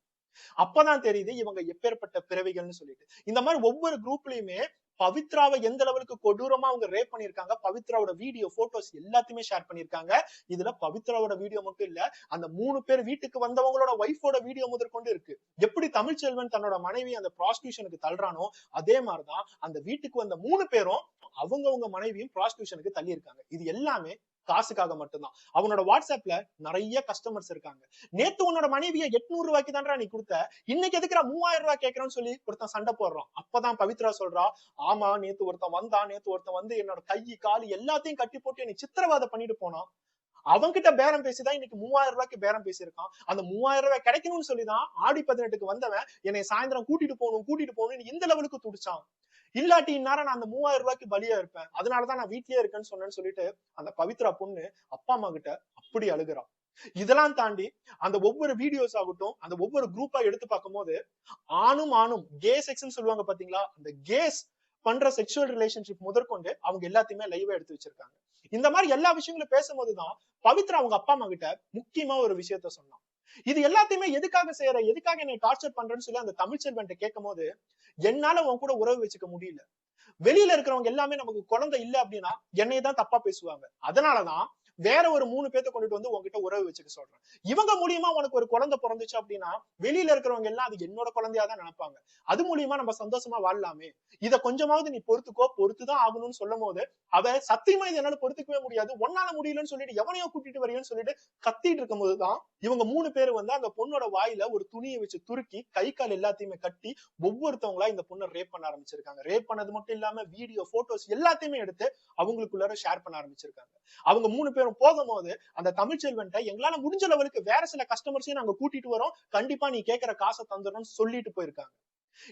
அப்பதான் தெரியுது இவங்க எப்பேற்பட்ட பிறவிகள்னு சொல்லிட்டு. இந்த மாதிரி ஒவ்வொரு குரூப்லயுமே பவித்ராவை எந்த லெவலுக்கு கொடூரமா அவங்க ரேப் பண்ணிருக்காங்க, பவித்ராவோட வீடியோ போட்டோஸ் எல்லாத்தையுமே ஷேர் பண்ணிருக்காங்க. இதுல பவித்ராவோட வீடியோ மட்டும் இல்ல, அந்த 3 பேர் வீட்டுக்கு வந்தவங்களோட ஒய்ஃபோட வீடியோ முதற்கொண்டு இருக்கு. எப்படி தமிழ்ச்செல்வன் தன்னோட மனைவி அந்த ப்ராஸ்டியூஷனுக்கு தள்ளுறானோ அதே மாதிரிதான் அந்த வீட்டுக்கு வந்த 3 பேரும் அவங்கவங்க மனைவியும் ப்ராஸ்டியூஷனுக்கு தள்ளி இருக்காங்க. இது எல்லாமே காசுக்காக மட்டும்தான். அவனோட வாட்ஸ்அப்ல நிறைய கஸ்டமர்ஸ் இருக்காங்க. நேத்து உன்னோட மனைவியை 800 ரூபாய்க்கு தான்டா நீ கொடுத்த, இன்னைக்கு எதுக்குற 3000 ரூபாய் கேட்கறேன்னு சொல்லி ஒருத்தன் சண்டை போடுறான். அப்பதான் பவித்ரா சொல்றா, ஆமா நேத்து ஒருத்தன் வந்து என்னோட கை காலு எல்லாத்தையும் கட்டி போட்டு என்னை சித்திரவதை பண்ணிட்டு போனான். அவன்கிட்ட பேரம் பேசிதான் இன்னைக்கு 3000 ரூபாய்க்கு பேரம் பேசியிருக்கான். அந்த 3000 ரூபாய் கிடைக்கணும்னு சொல்லிதான் ஆடி 18க்கு வந்தவன் என்னை சாயந்தரம் கூட்டிட்டு போகணும் இந்த லெவலுக்கு துடிச்சான். இல்லாட்டி இந்நேரம் நான் அந்த 3000 ரூபாய்க்கு பலியா இருப்பேன், அதனாலதான் நான் வீட்லயே இருக்கேன்னு சொன்னேன்னு சொல்லிட்டு அந்த பவித்ரா பொண்ணு அப்பா அம்மா கிட்ட அப்படி அழுகுறான். இதெல்லாம் தாண்டி அந்த ஒவ்வொரு வீடியோஸ் ஆகட்டும், அந்த ஒவ்வொரு குரூப்பா எடுத்து பார்க்கும் போது ஆணும் கே செக்ஸ்ன்னு சொல்லுவாங்க பாத்தீங்களா, அந்த கேஸ் பண்ற செக்ஷுவல் ரிலேஷன்ஷிப் முதற்கொண்டு அவங்க எல்லாத்தையுமே லைவா எடுத்து வச்சிருக்காங்க. இந்த மாதிரி எல்லா விஷயங்களும் பேசும்போதுதான் பவித்ரா அவங்க அப்பா அம்மா கிட்ட முக்கியமா ஒரு விஷயத்த சொன்னான். இது எல்லாத்தையுமே எதுக்காக செய்யற, எதுக்காக என்னை டார்ச்சர் பண்றேன்னு சொல்லி அந்த தமிழ்ச்செல்வன் கேட்கும் போது, என்னால உன் கூட உறவு வச்சுக்க முடியல, வெளியில இருக்கிறவங்க எல்லாமே நமக்கு குழந்தை இல்ல அப்படின்னா என்னைய தான் தப்பா பேசுவாங்க, அதனாலதான் வேற ஒரு 3 பேத்தை கொண்டுட்டு வந்து உங்ககிட்ட உறவு வச்சுக்க சொல்றேன். இவங்க மூலியமா உனக்கு ஒரு குழந்தை பிறந்துச்சு அப்படின்னா வெளியில இருக்கிறவங்க எல்லாம் அது என்னோட குழந்தையா தான் நினைப்பாங்க, அது மூலியமா நம்ம சந்தோஷமா வாழலாமே, இத கொஞ்சமாவது நீ பொறுத்துதான் ஆகணும்னு சொல்லும் போது அவ சத்தியமா இது என்னால பொறுத்துக்கவே முடியாது, ஒன்னால முடியலன்னு சொல்லிட்டு எவனையோ கூட்டிட்டு வரையன்னு சொல்லிட்டு கத்திட்டு இருக்கும் போதுதான் இவங்க 3 பேர் வந்து அந்த பொண்ணோட வாயில ஒரு துணியை வச்சு துருக்கி கை கால் எல்லாத்தையுமே கட்டி ஒவ்வொருத்தவங்களா இந்த பொண்ணை ரேப் பண்ண ஆரம்பிச்சிருக்காங்க. ரேப் பண்ணது மட்டும் இல்லாம வீடியோ போட்டோஸ் எல்லாத்தையுமே எடுத்து அவங்களுக்குள்ளார ஷேர் பண்ண ஆரம்பிச்சிருக்காங்க. அவங்க 3 பேரும் போகும்போது அந்த தமிழ்ச்செல்வன் எங்களால முடிஞ்ச லெவலுக்கு வேற சில கஸ்டமர்ஸையும் நாங்க கூட்டிட்டு வரோம், கண்டிப்பா நீ கேட்கிற காசை தந்துடணும்னு சொல்லிட்டு போயிருக்காங்க.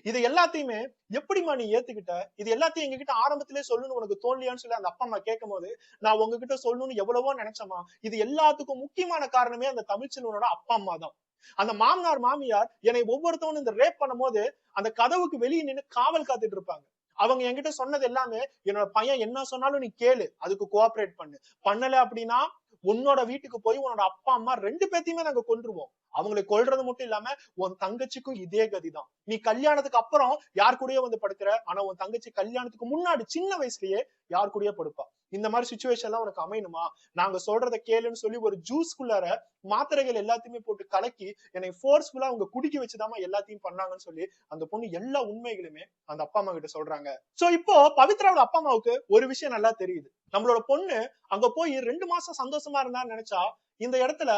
இது எல்லாத்தையுமே எப்படிமா நீ ஏத்துக்கிட்ட, இது எல்லாத்தையும் எங்ககிட்ட ஆரம்பத்திலே சொல்லணும்னு உனக்கு தோல்லையான்னு சொல்லி அந்த அப்பா அம்மா கேட்கும் போது, நான் உங்ககிட்ட சொல்லணும்னு எவ்வளவோ நினைச்சமா, இது எல்லாத்துக்கும் முக்கியமான காரணமே அந்த தமிழ்ச்செல்வனோட அப்பா அம்மா தான். அந்த மாமனார் மாமியார் என்னை ஒவ்வொருத்தவனும் இந்த ரேப் பண்ணும் போது அந்த கதவுக்கு வெளியே நின்று காவல் காத்துட்டு இருப்பாங்க. அவங்க என்கிட்ட சொன்னது எல்லாமே, என்னோட பையன் என்ன சொன்னாலும் நீ கேளு, அதுக்கு கோஆபரேட் பண்ணல அப்படின்னா உன்னோட வீட்டுக்கு போய் உன்னோட அப்பா அம்மா 2 பேத்தையுமே நாங்க கொன்றுவோம், அவங்களை கொல்றது மட்டும் இல்லாம உன் தங்கச்சிக்கும் இதே கதிதான், நீ கல்யாணத்துக்கு அப்புறம் யார் கூடயே வந்து படுக்கிற, ஆனா உன் தங்கச்சி கல்யாணத்துக்கு முன்னாடி சின்ன வயசுலயே யார் கூடயே படுப்பா. இந்த மாதிரி சிச்சுவேஷன் எல்லாம் உனக்கு அமையணுமா, நாங்க சொல்றத கேளுன்னு சொல்லி ஒரு ஜூஸ்குள்ளார மாத்திரைகள் எல்லாத்தையுமே போட்டு கலக்கி என்னை போர்ஸ்ஃபுல்லா அவங்க குடிக்க வச்சுதாமா எல்லாத்தையும் பண்ணாங்கன்னு சொல்லி அந்த பொண்ணு எல்லா உண்மைகளுமே அந்த அப்பா அம்மா கிட்ட சொல்றாங்க. சோ இப்போ பவித்ராவோட அப்பா அம்மாவுக்கு ஒரு விஷயம் நல்லா தெரியுது, நம்மளோட பொண்ணு அங்க போய் 2 மாசம் சந்தோஷமா இருந்தான்னு நினைச்சா இந்த இடத்துல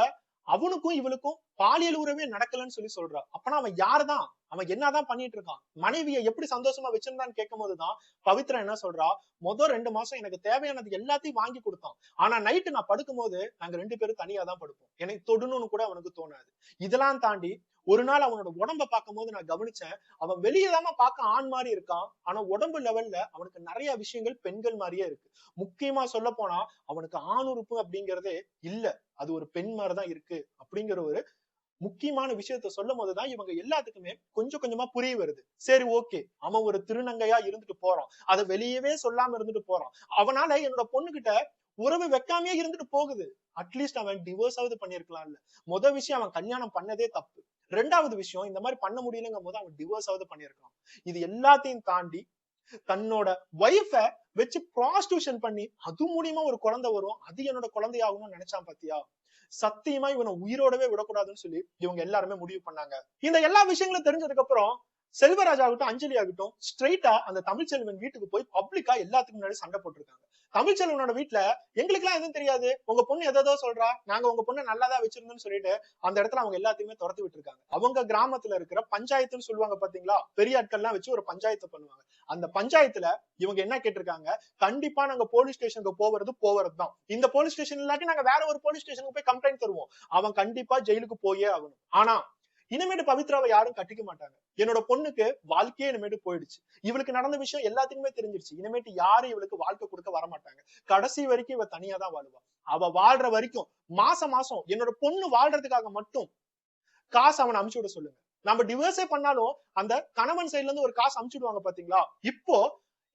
அவனுக்கும் இவளுக்கும் பாலியல் உறவே நடக்கலன்னு சொல்லி சொல்றா. அப்பனா அவன் யாருதான், அவன் என்னதான் பண்ணிட்டு இருக்கான், மனைவியை எப்படி சந்தோஷமா வச்சிருந்தான்னு கேட்கும் போதுதான் பவித்ரா என்ன சொல்றா, மொதல் 2 மாசம் எனக்கு தேவையானது எல்லாத்தையும் வாங்கி கொடுத்தான், ஆனா நைட்டு நான் படுக்கும் போது நாங்க 2 பேரும் தனியா தான் படுப்போம், எனக்கு தொடணும்னு கூட அவனுக்கு தோணாது. இதெல்லாம் தாண்டி ஒரு நாள் அவனோட உடம்ப பார்க்கும் போது நான் கவனிச்சேன், அவன் வெளியேதாம பார்க்க ஆண் மாதிரி இருக்கான், ஆனா உடம்பு லெவல்ல அவனுக்கு நிறைய விஷயங்கள் பெண்கள் மாதிரியே இருக்கு. முக்கியமா சொல்ல போனா அவனுக்கு ஆண் உறுப்பு அப்படிங்கறதே இல்ல, அது ஒரு பெண் மாதிரிதான் இருக்கு அப்படிங்கிற ஒரு முக்கியமான விஷயத்த சொல்லும் போதுதான் இவங்க எல்லாத்துக்குமே கொஞ்சம் கொஞ்சமா புரிய வருது. சரி ஓகே, அவன் ஒரு திருநங்கையா இருந்துட்டு போறான், அதை வெளியவே சொல்லாம இருந்துட்டு போறான், அவனால என்னோட பொண்ணுகிட்ட உறவு வைக்காமையே இருந்துட்டு போகுது, அட்லீஸ்ட் அவன் டிவோர்ஸ் ஆவது பண்ணிருக்கலாம்ல. விஷயம் அவன் கல்யாணம் பண்ணதே தப்பு, 2வது விஷயம் இந்த மாதிரி பண்ண முடியலங்கும் போது அவன் டிவோர்ஸ் ஆவது பண்ணிருக்கலாம். இது எல்லாத்தையும் தாண்டி தன்னோட ஒய்ஃப வச்சு ப்ராஸ்டியூஷன் பண்ணி அது மூலியமா ஒரு குழந்தை வரும், அது என்னோட குழந்தையாகணும்னு நினைச்சான் பாத்தியா, சத்தியமா இவனை உயிரோடவே விடக்கூடாதுன்னு சொல்லி இவங்க எல்லாருமே முடிவு பண்ணாங்க. இந்த எல்லா விஷயங்களும் தெரிஞ்சதுக்கு அப்புறம் செல்வராஜ் ஆகட்டும் அஞ்சலி ஆகட்டும் ஸ்ட்ரெயிட்டா அந்த தமிழ்ச்செல்வன் வீட்டுக்கு போய் பப்ளிக்கா எல்லாத்துக்கும் முன்னாடி சண்டை போட்டிருக்காங்க. தமிழ்ச்செல்வனோட வீட்டுல எங்களுக்கு எல்லாம் எதுவும் தெரியாது, உங்க பொண்ணு எதோ சொல்றா, நாங்க உங்க பொண்ணு நல்லாதான் வச்சிருந்தோம்னு சொல்லிட்டு அந்த இடத்துல அவங்க எல்லாத்தையுமே துரத்து விட்டு இருக்காங்க. அவங்க கிராமத்துல இருக்கிற பஞ்சாயத்துன்னு சொல்லுவாங்க பாத்தீங்களா, பெரிய ஆட்கள் எல்லாம் வச்சு ஒரு பஞ்சாயத்து பண்ணுவாங்க. அந்த பஞ்சாயத்துல இவங்க என்ன கேட்டிருக்காங்க, கண்டிப்பா நாங்க போலீஸ் ஸ்டேஷனுக்கு போவதுதான், இந்த போலீஸ் ஸ்டேஷன் இல்லாட்டி நாங்க வேற ஒரு போலீஸ் ஸ்டேஷனுக்கு போய் கம்ப்ளைண்ட் தருவோம், அவன் கண்டிப்பா ஜெயிலுக்கு போயே ஆகணும். ஆனா இனிமேட்டு பவித்ராவை யாரும் கட்டிக்க மாட்டாங்க, என்னோட பொண்ணுக்கு வாழ்க்கையே இனிமேட்டு போயிடுச்சு, இவளுக்கு நடந்த விஷயம் எல்லாத்துக்குமே தெரிஞ்சிருச்சு, இனிமேட்டு யாரும் இவளுக்கு வாழ்க்கை கொடுக்க வரமாட்டாங்க, கடைசி வரைக்கும் இவ தனியா தான் வாழுவா, அவ வாழ்ற வரைக்கும் மாசம் மாசம் என்னோட பொண்ணு வாழ்றதுக்காக மட்டும் காசு அவனை அமுச்சு விட சொல்லுங்க. நம்ம டிவோர்ஸே பண்ணாலும் அந்த கணவன் சைட்ல இருந்து ஒரு காசு அமுச்சுடுவாங்க பாத்தீங்களா, இப்போ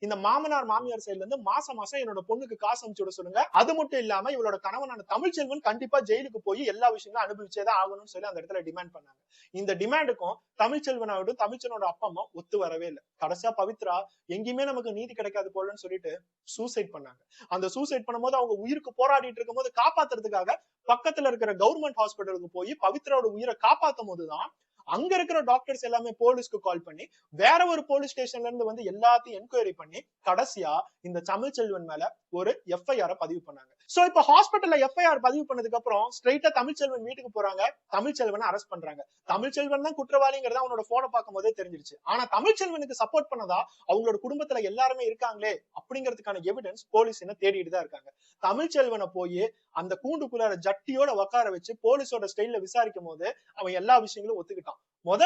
இந்த மாமனார் மாமியார் சைடுல இருந்து மாசம் மாசம் என்னோட பொண்ணுக்கு காசு அனுப்பிச்சு விட சொல்லுங்க. அது மட்டும் இல்லாம இவளோட கணவனான தமிழ்ச்செல்வன் கண்டிப்பா ஜெயிலுக்கு போய் எல்லா விஷயங்களும் அனுபவிச்சேதான் ஆகணும்னு சொல்லி அந்த இடத்துல டிமாண்ட் பண்ணாங்க. இந்த டிமாண்டுக்கும் தமிழ்ச்செல்வனாகட்டும் தமிழ்ச்செல்வனோட அப்பா அம்மா ஒத்து வரவே இல்லை. கடைசியா பவித்ரா எங்கேயுமே நமக்கு நீதி கிடைக்காது போலன்னு சொல்லிட்டு சூசைட் பண்ணாங்க. அந்த சூசைட் பண்ணும்போது அவங்க உயிருக்கு போராடிட்டு இருக்கும் போது காப்பாத்துறதுக்காக பக்கத்துல இருக்கிற கவர்மெண்ட் ஹாஸ்பிட்டலுக்கு போய் பவித்ராவோட உயிரை காப்பாத்தும் போதுதான் அங்க இருக்கிற டாக்டர்ஸ் எல்லாமே போலீஸ்க்கு கால் பண்ணி வேற ஒரு போலீஸ் ஸ்டேஷன்ல இருந்து வந்து எல்லாத்தையும் என்கொயரி பண்ணி கடைசியா இந்த தமிழ்ச்செல்வன் மேல ஒரு எஃப்ஐஆர் பதிவு பண்ணாங்க. சோ இப்ப ஹாஸ்பிட்டல்ல எஃப்ஐஆர் பதிவு பண்ணதுக்கு அப்புறம் ஸ்ட்ரைட்டா தமிழ்ச்செல்வன் வீட்டுக்கு போறாங்க. தமிழ்ச்செல்வனை அரெஸ்ட் பண்றாங்க. தமிழ்ச்செல்வன் தான் குற்றவாளிங்கிறத அவனோட போனை பார்க்கும் போதே தெரிஞ்சிருச்சு. ஆனா தமிழ்ச்செல்வனுக்கு சப்போர்ட் பண்ணதா அவங்களோட குடும்பத்துல எல்லாருமே இருக்காங்களே அப்படிங்கிறதுக்கான எவிடன்ஸ் போலீஸ் என்ன தேடிட்டு தான் இருக்காங்க. தமிழ்ச்செல்வனை போய் அந்த கூண்டுக்குள்ளார ஜட்டியோட உட்கார வச்சு போலீஸோட ஸ்டைல்ல விசாரிக்கும் போது அவன் எல்லா விஷயங்களும் ஒத்துக்கிட்டான்.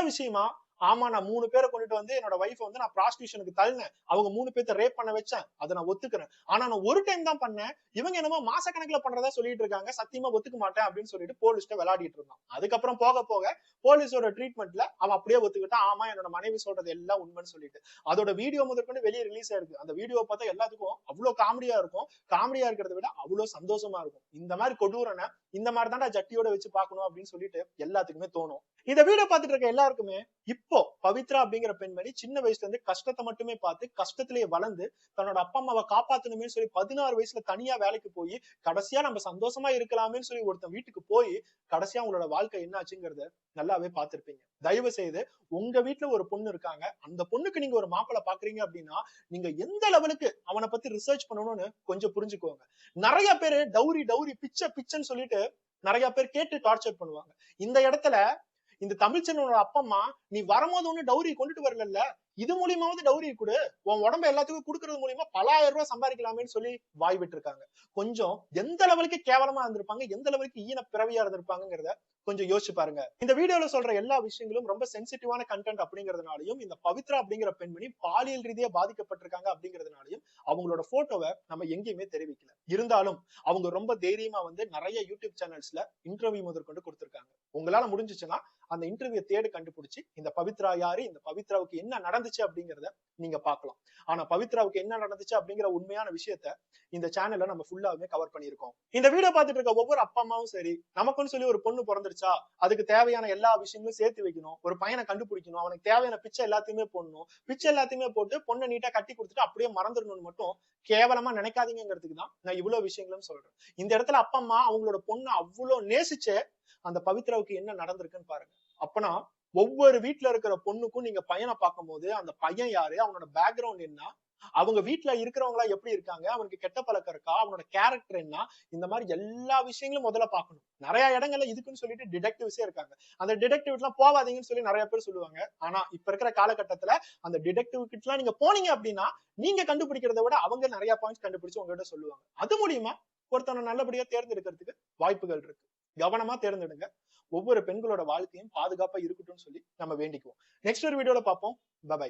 விஷயமா ஆமா நான் 3 பேரை கொண்டுட்டு வந்து என்னோட வைஃப் வந்து நான் ப்ராஸ்டியூஷனுக்கு தள்ளினேன், அவங்க 3 பேர்த்த ரேப் பண்ண வச்சேன், அதை நான் ஒத்துக்கிறேன். ஆனா நான் ஒரு டைம் தான் பண்ணேன், இவங்க என்னமோ மாசக்கணக்குல பண்றதா சொல்லிட்டு இருக்காங்க, சத்தியமா ஒத்துக்க மாட்டேன் அப்படின்னு சொல்லிட்டு போலீஸ்ட விளையாடிட்டு இருந்தான். அதுக்கப்புறம் போக போக போலீஸோட ட்ரீட்மெண்ட்ல அவன் அப்படியே ஒத்துக்கிட்டான். ஆமா என்னோட மனைவி சொல்றது எல்லாம் உண்மைன்னு சொல்லிட்டு அதோட வீடியோ முதற்கொண்டு வெளியே ரிலீஸ் ஆயிருக்கு. அந்த வீடியோ பார்த்தா எல்லாத்துக்கும் அவ்வளவு காமெடியா இருக்கும். காமெடியா இருக்கிறத விட அவ்வளவு சந்தோஷமா இருக்கும். இந்த மாதிரி கொடூரனை இந்த மாதிரி தான்டா ஜட்டியோட வச்சு பார்க்கணும் அப்படின்னு சொல்லிட்டு எல்லாத்துக்குமே தோணும். இந்த வீடியோ பார்த்துட்டு இருக்க எல்லாருக்குமே இப்போ பவித்ரா அப்படிங்கிற பெண்மணி சின்ன வயசுல இருந்து கஷ்டத்தை மட்டுமே பார்த்து கஷ்டத்திலேயே வளர்ந்து தன்னோட அப்பா அம்மாவை காப்பாத்தணுமே சொல்லி 16 வயசுல தனியா வேலைக்கு போய் கடைசியா நம்ம சந்தோஷமா இருக்கலாமேன்னு சொல்லி ஒருத்தன் வீட்டுக்கு போய் கடைசியா உங்களோட வாழ்க்கை என்ன ஆச்சுங்கிறத நல்லாவே பார்த்திருப்பீங்க. தயவு செய்து உங்க வீட்டுல ஒரு பொண்ணு இருக்காங்க, அந்த பொண்ணுக்கு நீங்க ஒரு மாப்பிள்ளை பாக்குறீங்க அப்படின்னா நீங்க எந்த லெவலுக்கு அவனை பத்தி ரிசர்ச் பண்ணணும்னு கொஞ்சம் புரிஞ்சுக்கோங்க. நிறைய பேரு டவுரி டவுரி பிச்சைன்னு சொல்லிட்டு நிறைய பேர் கேட்டு டார்ச்சர் பண்ணுவாங்க. இந்த இடத்துல இந்த தமிழ்ச்செல்வனோட அப்பா அம்மா நீ வரும்போது ஒண்ணு டவுரி கொண்டுட்டு வரல, இது மூலியமாவது டவுரி கொடு, உன் உடம்ப எல்லாத்துக்கும் கொடுக்கறது மூலியமா பல ஆயிரம் ரூபாய் சம்பாதிக்கலாமேன்னு சொல்லி வாய் விட்டு இருக்காங்க. கொஞ்சம் எந்த லெவலுக்கு கேவலமா இருந்திருப்பாங்க, எந்த லெவலுக்கு ஈன பிறவியா இருந்திருப்பாங்கிறத கொஞ்சம் யோசிச்சு பாருங்க. இந்த வீடியோல சொல்ற எல்லா விஷயங்களும் ரொம்ப சென்சிட்டிவான கண்டென்ட் அப்படிங்கறதுனாலையும் இந்த பவித்ரா அப்படிங்கிற பெண்மணி பாலியல் ரீதியா பாதிக்கப்பட்டிருக்காங்க அப்படிங்கறதுனாலையும் அவங்களோட போட்டோவை நம்ம எங்கேயுமே தெரிவிக்கல. இருந்தாலும் அவங்க ரொம்ப தைரியமா வந்து நிறைய யூடியூப் சேனல்ஸ்ல இன்டர்வியூ முதற்கொண்டு கொடுத்திருக்காங்க. உங்களால முடிஞ்சுச்சுன்னா அந்த இன்டர்வியூ தேடி கண்டுபிடிச்சு இந்த பவித்ரா யாரு, இந்த பவித்ராவுக்கு என்ன நடந்துச்சு அப்படிங்கறத நீங்க பார்க்கலாம். ஆனா பவித்ராவுக்கு என்ன நடந்துச்சு அப்படிங்கிற உண்மையான விஷயத்த இந்த சேனல்ல நம்ம ஃபுல்லாவே கவர் பண்ணியிருக்கோம். இந்த வீடியோ பார்த்துட்டு இருக்க ஒவ்வொரு அப்பா அம்மாவும் சரி, நமக்குன்னு சொல்லி ஒரு பொண்ணு பிறந்துருச்சா அதுக்கு தேவையான எல்லா விஷயங்களும் சேர்த்து வைக்கணும், ஒரு பையனை கண்டுபிடிக்கணும், அவனுக்கு தேவையான பிச்சை எல்லாத்தையுமே போடணும், பிச்சை எல்லாத்தையுமே போட்டு பொண்ணை நீட்டா கட்டி கொடுத்துட்டு அப்படியே மறந்துடணும்னு மட்டும் கேவலமா நினைக்காதீங்கிறதுக்கு தான் நான் இவ்வளவு விஷயங்களும் சொல்றேன். இந்த இடத்துல அப்பா அம்மா அவங்களோட பொண்ணை அவ்வளவு நேசிச்சு அந்த பவித்ராவுக்கு என்ன நடந்திருக்குன்னு பாருங்க. அப்பனா ஒவ்வொரு வீட்டுல இருக்கிற பொண்ணுக்கும் நீங்க பையனை பார்க்கும் போது அந்த பையன் யாரு, அவனோட பேக்ரவுண்ட் என்ன, அவங்க வீட்டுல இருக்கிறவங்களா எப்படி இருக்காங்க, அவனுக்கு கெட்ட பழக்கம் இருக்கா, அவனோட கேரக்டர் என்ன, இந்த மாதிரி எல்லா விஷயங்களும் முதல்ல பார்க்கணும். நிறைய இடங்கள்ல இதுக்குன்னு சொல்லிட்டு டிடெக்டிவ்ஸே இருக்காங்க. அந்த டிடெக்டிவ் எல்லாம் போவாதீங்கன்னு சொல்லி நிறைய பேர் சொல்லுவாங்க. ஆனா இப்ப இருக்கிற காலகட்டத்துல அந்த டிடெக்டிவ் கிட்ட எல்லாம் நீங்க போனீங்க அப்படின்னா நீங்க கண்டுபிடிக்கிறத விட அவங்க நிறைய பாயிண்ட்ஸ் கண்டுபிடிச்சு உங்ககிட்ட சொல்லுவாங்க. அது மூலியமா ஒருத்தனை நல்லபடியா தேர்ந்தெடுக்கிறதுக்கு வாய்ப்புகள் இருக்கு. கவனமா தேர்ந்தெடுங்க. ஒவ்வொரு பெண்களோட வாழ்க்கையும் பாதுகாப்பா இருக்கட்டும்னு சொல்லி நம்ம வேண்டிக்குவோம். நெக்ஸ்ட் ஒரு வீடியோல பார்ப்போம். பை.